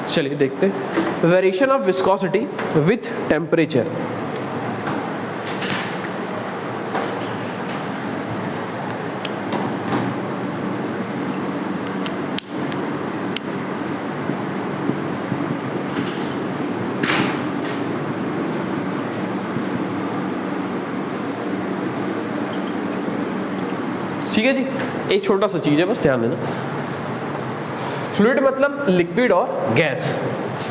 चलिए देखते हैं variation of viscosity with temperature. ठीक है जी, एक छोटा सा चीज है, बस ध्यान देना। फ्लूइड मतलब लिक्विड और गैस।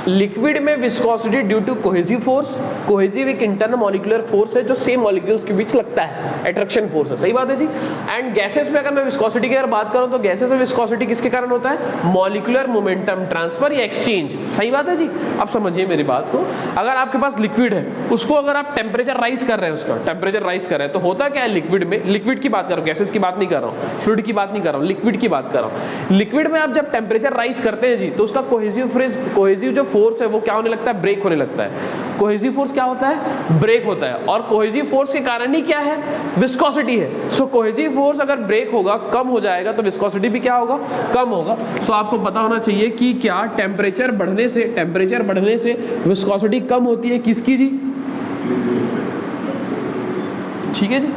लिक्विड में viscosity due to cohesive force, cohesive एक इंटरनल मॉलिक्यूलर फोर्स है जो सेम मॉलिक्यूल्स के बीच लगता है, अट्रैक्शन फोर्स है, सही बात है जी। एंड गैसेस में अगर मैं विस्कोसिटी की अगर बात करूं तो गैसेस में विस्कोसिटी किसके कारण होता है? मॉलिक्यूलर मोमेंटम ट्रांसफर या एक्सचेंज, सही बात है जी। अब समझिए मेरी बात को, अगर आपके पास लिक्विड है, उसको अगर आप टेम्परेचर राइज कर रहे हैं, उसका टेम्परेचर राइज कर रहे हैं, तो होता क्या है लिक्विड में, लिक्विड की बात कर रहा हूं, गैसेस की बात नहीं कर रहा हूं, फ्लूइड की बात नहीं कर रहा हूं, लिक्विड की बात कर रहा हूं। लिक्विड में आप जब टेम्परेचर राइज करते हैं जी, तो उसका कोहेसिव जो फोर्स है वो क्या होने लगता है? ब्रेक होने लगता है। कोहेसिव फोर्स क्या होता है? ब्रेक होता है। और कोहेसिव फोर्स के कारण ही क्या है? विस्कोसिटी है। सो कोहेसिव फोर्स अगर ब्रेक होगा, कम हो जाएगा, तो विस्कोसिटी भी क्या होगा? कम होगा। सो आपको पता होना चाहिए कि क्या टेम्परेचर बढ़ने से विस्कोसिटी कम होती है, किसकी जी? ठीक है जी।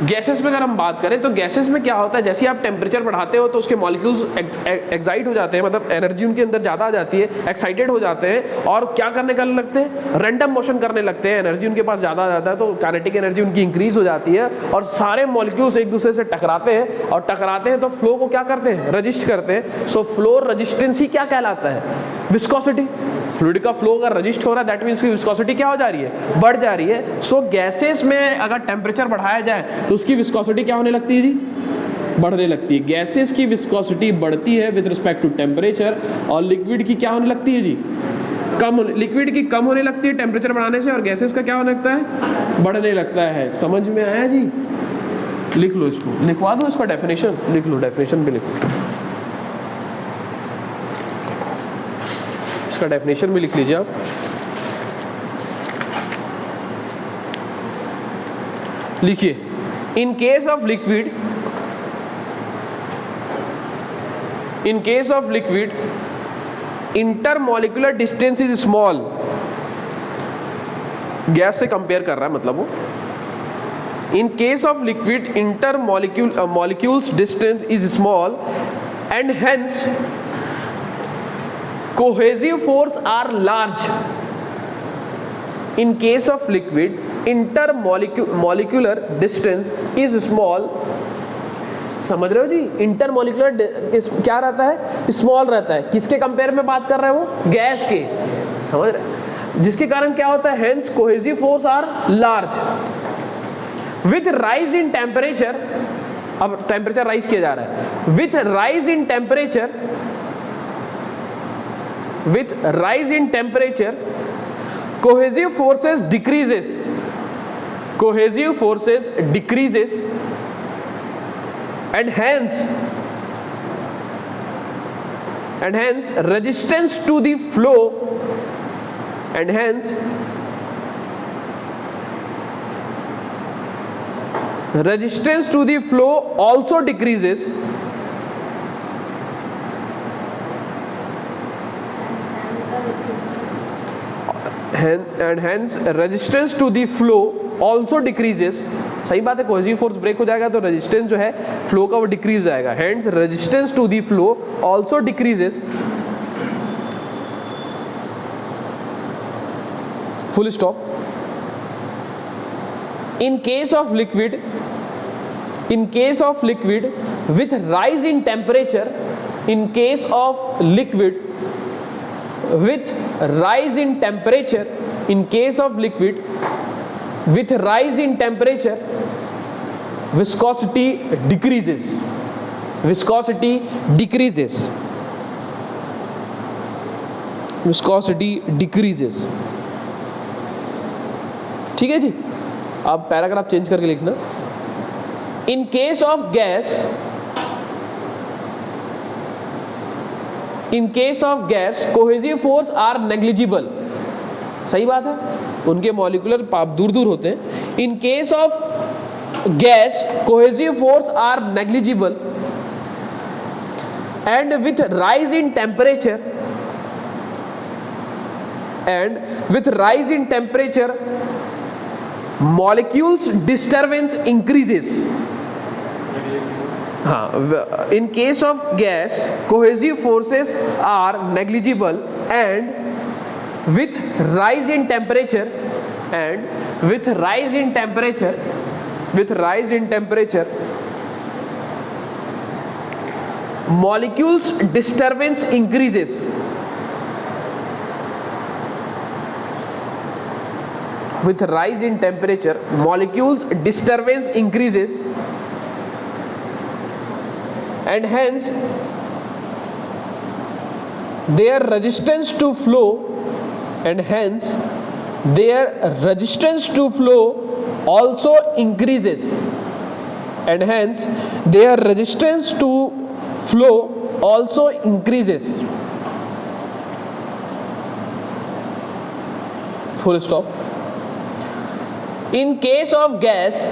गैसेस में अगर हम बात करें तो गैसेस में क्या होता है, जैसे आप टेम्परेचर बढ़ाते हो तो उसके मॉलिक्यूल्स एक्साइट हो जाते हैं, मतलब एनर्जी उनके अंदर ज़्यादा आ जाती है, एक्साइटेड हो जाते हैं और क्या करने का लगते हैं? रैंडम मोशन करने लगते हैं। एनर्जी उनके पास ज़्यादा आ जाता है तो काइनेटिक एनर्जी उनकी इंक्रीज हो जाती है और सारे मॉलिक्यूल्स एक दूसरे से टकराते हैं और टकराते हैं तो फ्लो को क्या करते हैं? रजिस्ट करते हैं। सो फ्लो रजिस्टेंस ही क्या कहलाता है? विस्कोसिटी। फ्लूइड का फ्लो अगर रजिस्ट हो रहा है दैट मीन्स की विस्कोसिटी क्या हो जा रही है? बढ़ जा रही है। सो गैसेस में अगर टेम्परेचर बढ़ाया जाए तो उसकी विस्कोसिटी क्या होने लगती है जी? बढ़ने लगती है। गैसेस की विस्कोसिटी बढ़ती है विद रिस्पेक्ट टू टेम्परेचर और लिक्विड की क्या होने लगती है जी? लिक्विड की कम होने लगती है टेम्परेचर बढ़ाने से और गैसेस का क्या होने लगता है? बढ़ने लगता है। समझ में आया जी? लिख लो इसको, लिखवा दो इसका डेफिनेशन, लिख लो, डेफिनेशन भी लिखो, इसका डेफिनेशन भी लिख लीजिए आप। लिखिए, in case of liquid, intermolecular distance is small. Gas से कंपेयर कर रहा है मतलब वो। In case of liquid intermolecules distance is small and hence cohesive force are large. In case of liquid, intermolecular distance is small. समझ रहे हो जी? Intermolecular क्या रहता है? स्मॉल रहता है। किसके कंपेयर में बात कर रहे हो? गैस के। समझ रहे? जिसके कारण क्या होता है? Hence cohesive force are large. With rise in temperature, अब टेम्परेचर राइज किया जा रहा है, with rise in temperature, with rise in temperature cohesive forces decreases and hence resistance to the flow also decreases and hence resistance to the flow also decreases। सही बात है, cohesive force break हो जाएगा तो रेजिस्टेंस जो है flow का वो डिक्रीज हो जाएगा। hence resistance to the flow also decreases। full stop। in case of liquid with rise in temperature, in case of liquid with rise in temperature, in case of liquid with rise in temperature, viscosity decreases। ठीक है जी। अब paragraph change करके लिखना। In case of gas, in case of gas cohesive force are negligible. सही बात है, उनके molecular दूर दूर होते हैं। In case of gas cohesive force are negligible and with rise in temperature and with rise in temperature molecules disturbance increases. हाँ, in case of gas cohesive forces are negligible and with rise in temperature molecules disturbance increases. With rise in temperature molecules disturbance increases and hence their resistance to flow also increases, and hence their resistance to flow also increases. Full stop. In case of gas,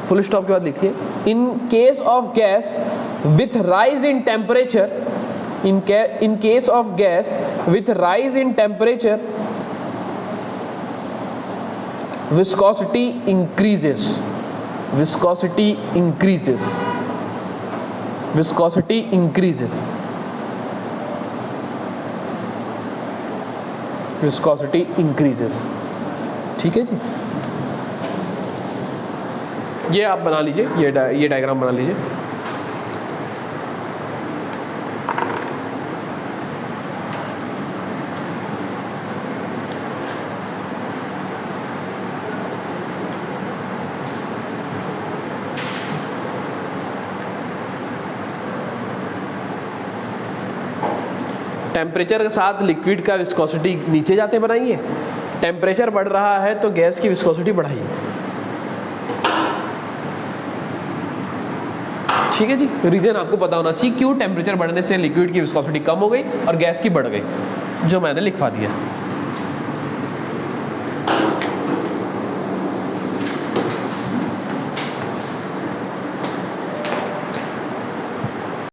full stop के बाद लिखिए, in case of gas with rise in temperature, in case of gas with rise in temperature viscosity increases. ठीक है जी, ये आप बना लीजिए, ये डायग्राम बना लीजिए। टेम्परेचर के साथ लिक्विड का विस्कोसिटी नीचे जाते बनाइए, टेम्परेचर बढ़ रहा है तो गैस की विस्कोसिटी बढ़ाइए। ठीक है जी, रीजन आपको पता होना चाहिए क्यों टेम्परेचर बढ़ने से लिक्विड की विस्कोसिटी कम हो गई और गैस की बढ़ गई, जो मैंने लिखवा दिया।